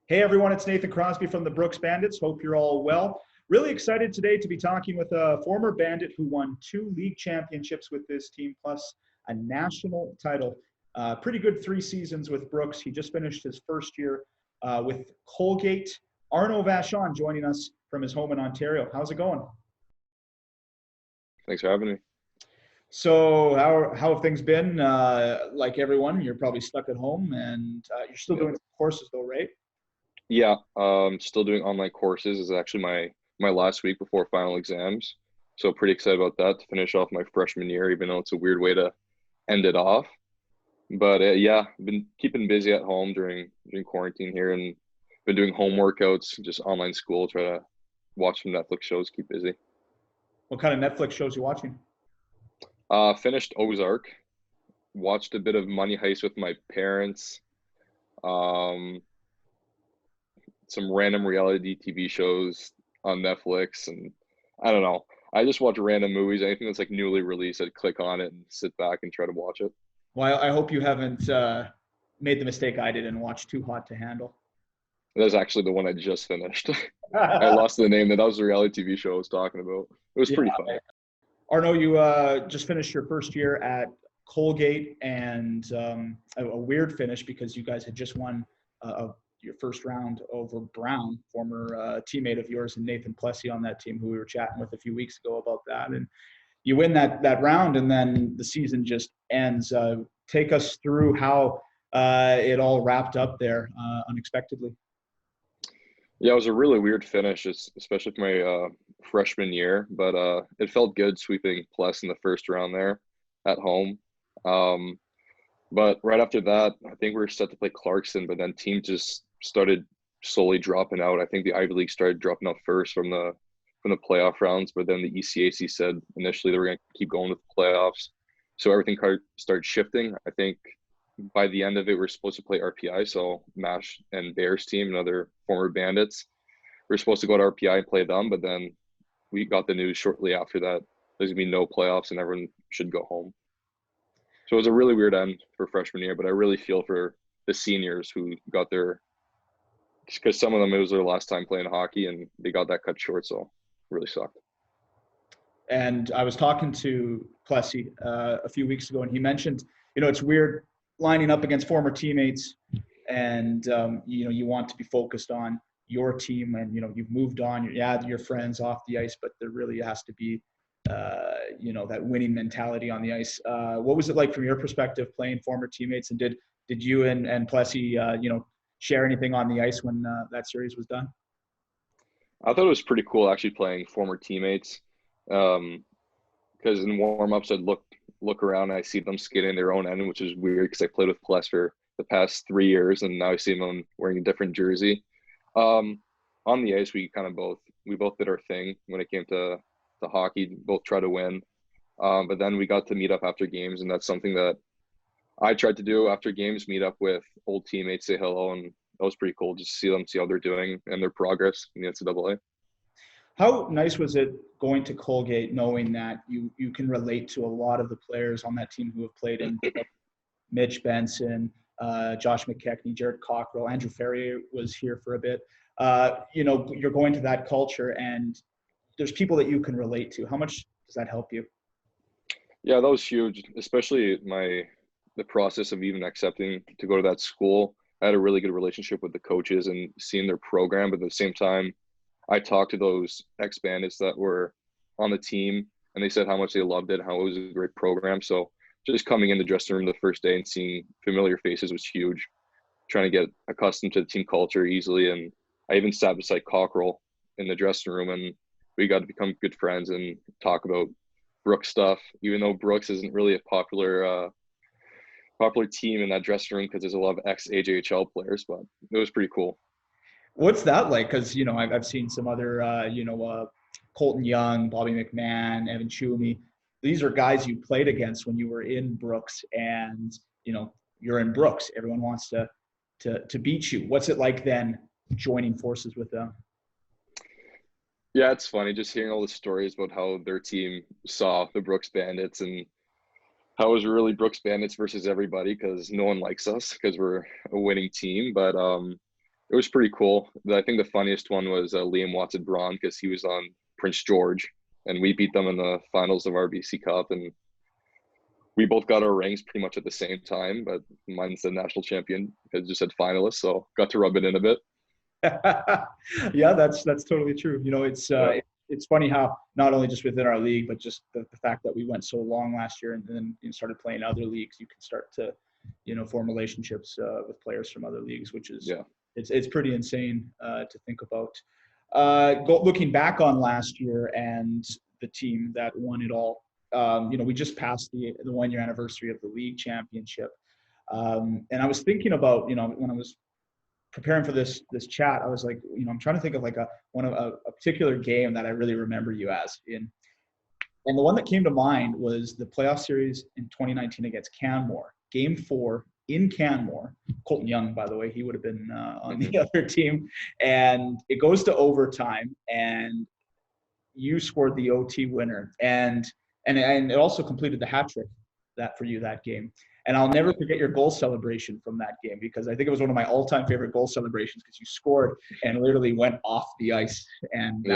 Hey everyone, it's Nathan Crosby from the Brooks Bandits. Hope you're all well. Really excited today to be talking with a former Bandit who won 2 league championships with this team, plus a national title. Pretty good 3 seasons with Brooks. He just finished his first year with Colgate. Arnaud Vachon joining us from his home in Ontario. How's it going? Thanks for having me. So how have things been? Like everyone, you're probably stuck at home, and you're still doing courses though, right? Yeah, still doing online courses. This is actually my last week before final exams. So pretty excited about that to finish off my freshman year, even though it's a weird way to end it off. But yeah, I've been keeping busy at home during quarantine here and been doing home workouts, just online school, try to watch some Netflix shows, keep busy. What kind of Netflix shows you watching? Finished Ozark, watched a bit of Money Heist with my parents. Um, some random reality TV shows on Netflix, and I don't know. I just watch random movies. Anything that's like newly released, I'd click on it and sit back and try to watch it. Well, I hope you haven't made the mistake I did and watched Too Hot to Handle. That's actually the one I just finished. I lost the name. That was the reality TV show I was talking about. It was pretty fun. Arnaud, you just finished your first year at Colgate, and a weird finish because you guys had just won your first round over Brown, former teammate of yours, and Nathan Crosby on that team, who we were chatting with a few weeks ago about that. And you win that round, and then the season just ends. Take us through how it all wrapped up there unexpectedly. Yeah, it was a really weird finish, especially for my freshman year, but it felt good sweeping Plus in the first round there at home. But right after that, I think we were set to play Clarkson, but then teams just started slowly dropping out. I think the Ivy League started dropping out first from the playoff rounds, but then the ECAC said initially they were going to keep going with the playoffs. So everything started shifting. I think by the end of it, we're supposed to play RPI. So Mash and Bears team, another former Bandits, we're supposed to go to RPI and play them. But then we got the news shortly after that there's going to be no playoffs and everyone should go home. So it was a really weird end for freshman year, but I really feel for the seniors who got their, because some of them, it was their last time playing hockey and they got that cut short. So it really sucked. And I was talking to Plessy a few weeks ago, and he mentioned, it's weird lining up against former teammates, and you want to be focused on your team, and you've moved on. Your friends off the ice, but there really has to be that winning mentality on the ice. What was it like from your perspective playing former teammates, and did you and Plessy share anything on the ice when that series was done? I thought it was pretty cool actually playing former teammates, because in warm-ups I'd look around and I see them skating their own end, which is weird because I played with Pless for the past 3 years and now I see them wearing a different jersey. On the ice, we both did our thing when it came to hockey, both try to win. But then we got to meet up after games, and that's something that I tried to do after games, meet up with old teammates, say hello, and that was pretty cool just to see them, see how they're doing and their progress in the NCAA. How nice was it going to Colgate knowing that you can relate to a lot of the players on that team who have played in Mitch Benson, Josh McKechnie, Jared Cockrell, Andrew Ferrier was here for a bit. You're going to that culture and there's people that you can relate to. How much does that help you? Yeah, that was huge, especially the process of even accepting to go to that school. I had a really good relationship with the coaches and seeing their program, but at the same time, I talked to those ex-Bandits that were on the team, and they said how much they loved it, how it was a great program. So just coming in the dressing room the first day and seeing familiar faces was huge, trying to get accustomed to the team culture easily. And I even sat beside Cockrell in the dressing room, and we got to become good friends and talk about Brooks stuff, even though Brooks isn't really a popular team in that dressing room because there's a lot of ex-AJHL players, but it was pretty cool. What's that like? Because, I've seen some other, Colton Young, Bobby McMahon, Evan Schumi. These are guys you played against when you were in Brooks, and, you're in Brooks. Everyone wants to beat you. What's it like then joining forces with them? Yeah, it's funny just hearing all the stories about how their team saw the Brooks Bandits and how it was really Brooks Bandits versus everybody because no one likes us because we're a winning team. But It was pretty cool. I think the funniest one was Liam Watson-Braun, because he was on Prince George, and we beat them in the finals of our BC Cup, and we both got our rings pretty much at the same time, but mine's the national champion because it just said finalist, so got to rub it in a bit. Yeah, that's totally true. It's funny how not only just within our league, but just the fact that we went so long last year and then started playing other leagues, you can start to, form relationships with players from other leagues, which is it's pretty insane to think about. Looking back on last year and the team that won it all, we just passed the 1 year anniversary of the league championship, and I was thinking about when I was preparing for this chat, I was like, I'm trying to think of like a particular game that I really remember you as in. And the one that came to mind was the playoff series in 2019 against Canmore, Game 4 in Canmore. Colton Young, by the way, he would have been on the other team. And it goes to overtime, and you scored the OT winner, and it also completed the hat trick for you that game. And I'll never forget your goal celebration from that game, because I think it was one of my all-time favorite goal celebrations, because you scored and literally went off the ice. And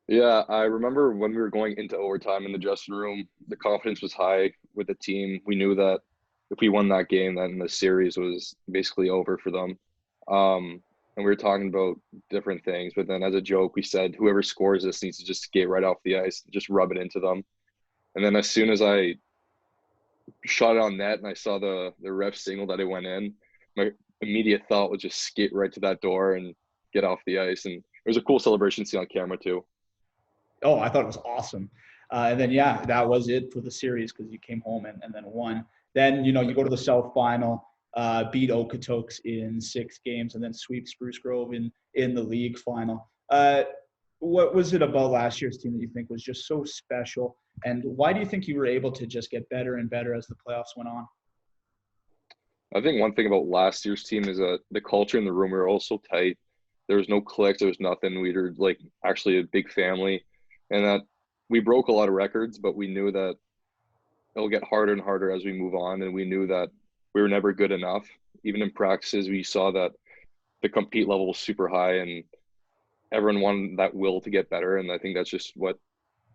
yeah, I remember when we were going into overtime in the dressing room, the confidence was high with the team. We knew that if we won that game, then the series was basically over for them. And we were talking about different things, but then as a joke, we said, whoever scores this needs to just skate right off the ice, just rub it into them. And then as soon as I shot it on net and I saw the ref signal that it went in, my immediate thought was just skate right to that door and get off the ice. And it was a cool celebration to see on camera too. Oh, I thought it was awesome. And then, that was it for the series, because you came home and then won. Then, you go to the South Final, beat Okotoks in 6 games, and then sweep Spruce Grove in the league final. What was it about last year's team that you think was just so special? And why do you think you were able to just get better and better as the playoffs went on? I think one thing about last year's team is the culture in the room. We were all so tight. There was no cliques. There was nothing. We were like actually a big family, and that we broke a lot of records, but we knew that it'll get harder and harder as we move on. And we knew that we were never good enough. Even in practices, we saw that the compete level was super high, and everyone wanted that will to get better. And I think that's just what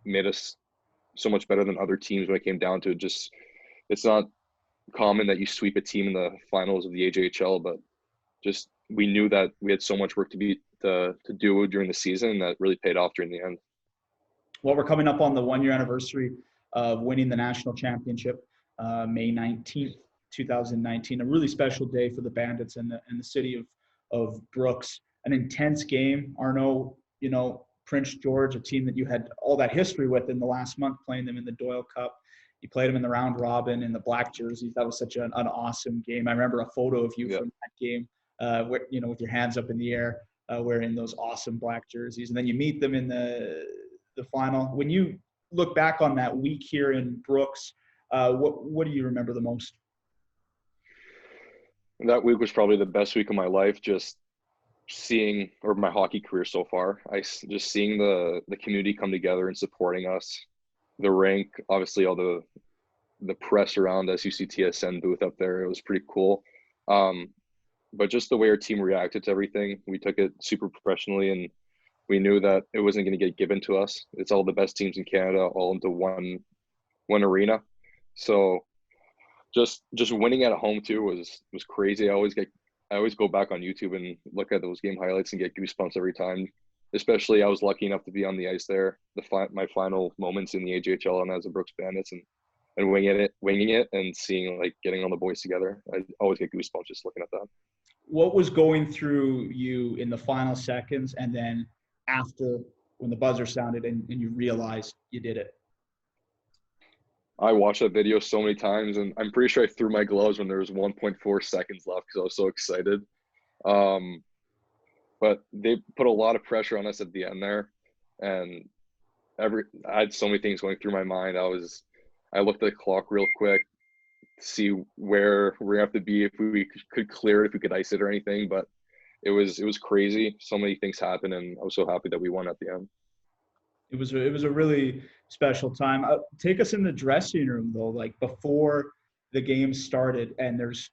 made us so much better than other teams when it came down to it. Just, it's not common that you sweep a team in the finals of the AJHL, but just we knew that we had so much work to do during the season, and that really paid off during the end. Well, we're coming up on the 1 year anniversary of winning the national championship, May 19th, 2019, a really special day for the Bandits and the city of Brooks. An intense game. Arnaud, Prince George, a team that you had all that history with in the last month, playing them in the Doyle Cup. You played them in the round robin in the black jerseys. That was such an awesome game. I remember a photo of you from that game, with your hands up in the air, wearing those awesome black jerseys. And then you meet them in the final. When you look back on that week here in Brooks, what do you remember the most? That week was probably the best week of my life, just seeing, or my hockey career so far. Just seeing the community come together and supporting us. The rink, obviously all the press around us, UCTSN booth up there, it was pretty cool. But just the way our team reacted to everything, we took it super professionally, and we knew that it wasn't going to get given to us. It's all the best teams in Canada all into one arena. So just winning at home too was crazy. I always go back on YouTube and look at those game highlights and get goosebumps every time. Especially, I was lucky enough to be on the ice there, my final moments in the AJHL and as a Brooks Bandits, and winging it and seeing, like, getting all the boys together. I always get goosebumps just looking at that. What was going through you in the final seconds, and then after, when the buzzer sounded and you realized you did it? I watched that video so many times, and I'm pretty sure I threw my gloves when there was 1.4 seconds left because I was so excited. But they put a lot of pressure on us at the end there, and I had so many things going through my mind. I looked at the clock real quick to see where we're gonna have to be, if we could clear it, if we could ice it or anything. But it was crazy. So many things happened, and I was so happy that we won at the end. It was a really special time. Take us in the dressing room though, like before the game started, and there's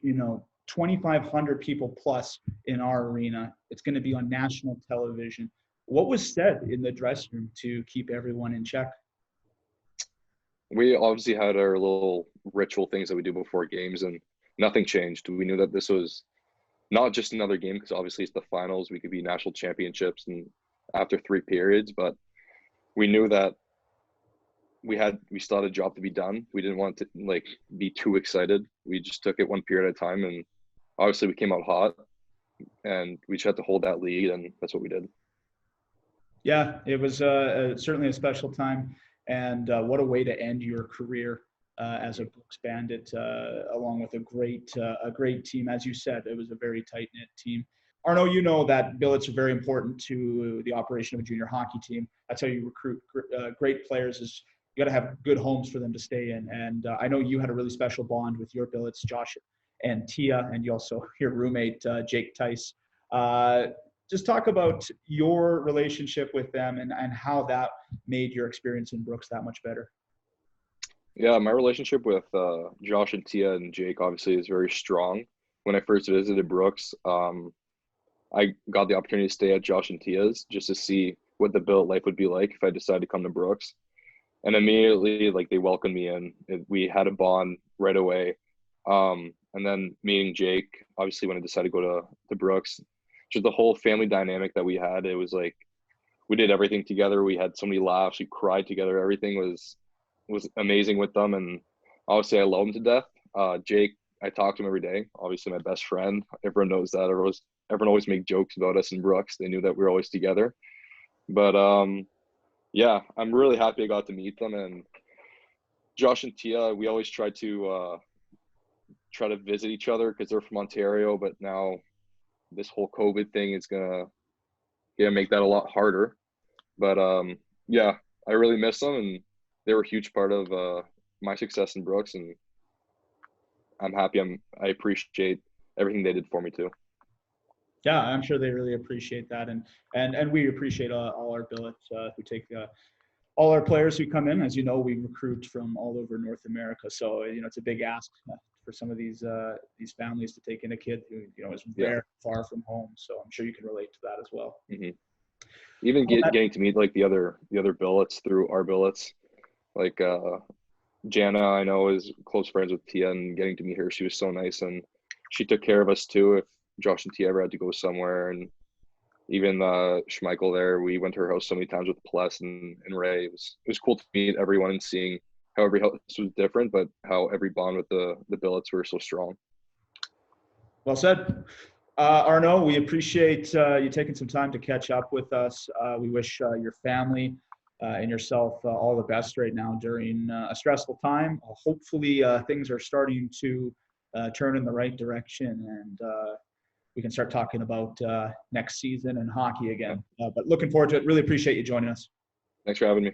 2,500 people plus in our arena. It's going to be on national television. What was said in the dressing room to keep everyone in check? We obviously had our little ritual things that we do before games, and nothing changed. We knew that this was not just another game, because obviously it's the finals. We could be national championships and after 3 periods, but we knew that we still had a job to be done. We didn't want to like be too excited. We just took it 1 period at a time, and obviously we came out hot, and we just had to hold that lead, and that's what we did. Yeah, it was certainly a special time, and what a way to end your career as a Brooks Bandit, along with a great team. As you said, it was a very tight-knit team. Arnaud, you know that billets are very important to the operation of a junior hockey team. That's how you recruit great players. Is you got to have good homes for them to stay in. And I know you had a really special bond with your billets, Josh and Tia, and you also your roommate Jake Tice. Just talk about your relationship with them and how that made your experience in Brooks that much better. Yeah, my relationship with Josh and Tia and Jake obviously is very strong. When I first visited Brooks, I got the opportunity to stay at Josh and Tia's just to see what the billet life would be like if I decided to come to Brooks. And immediately, like, they welcomed me in. We had a bond right away. And then meeting Jake, obviously, when I decided to go to Brooks, just the whole family dynamic that we had, it was like we did everything together. We had so many laughs. We cried together. Everything was amazing with them. And obviously, I love them to death. Jake, I talk to him every day. Obviously, my best friend. Everyone knows that. Everyone always make jokes about us in Brooks. They knew that we were always together. But yeah, I'm really happy I got to meet them. And Josh and Tia, we always try to visit each other because they're from Ontario. But now this whole COVID thing is gonna make that a lot harder. But yeah, I really miss them, and they were a huge part of my success in Brooks. And I'm happy. I appreciate everything they did for me too. Yeah, I'm sure they really appreciate that, and we appreciate all our billets who take all our players who come in. As you know, we recruit from all over North America, so it's a big ask for some of these families to take in a kid who is very far from home. So I'm sure you can relate to that as well. Mm-hmm. Even getting to meet like the other billets through our billets, like Jana, I know, is close friends with Tia, and getting to meet her, she was so nice, and she took care of us too. If Josh and Tia ever had to go somewhere, and even Schmeichel there, we went to her house so many times with Pless and Ray. It was cool to meet everyone and seeing how every house was different, but how every bond with the billets were so strong. Well said. Arnaud, we appreciate you taking some time to catch up with us. We wish your family and yourself all the best right now during a stressful time. Hopefully things are starting to turn in the right direction, and we can start talking about next season and hockey again. But looking forward to it. Really appreciate you joining us. Thanks for having me.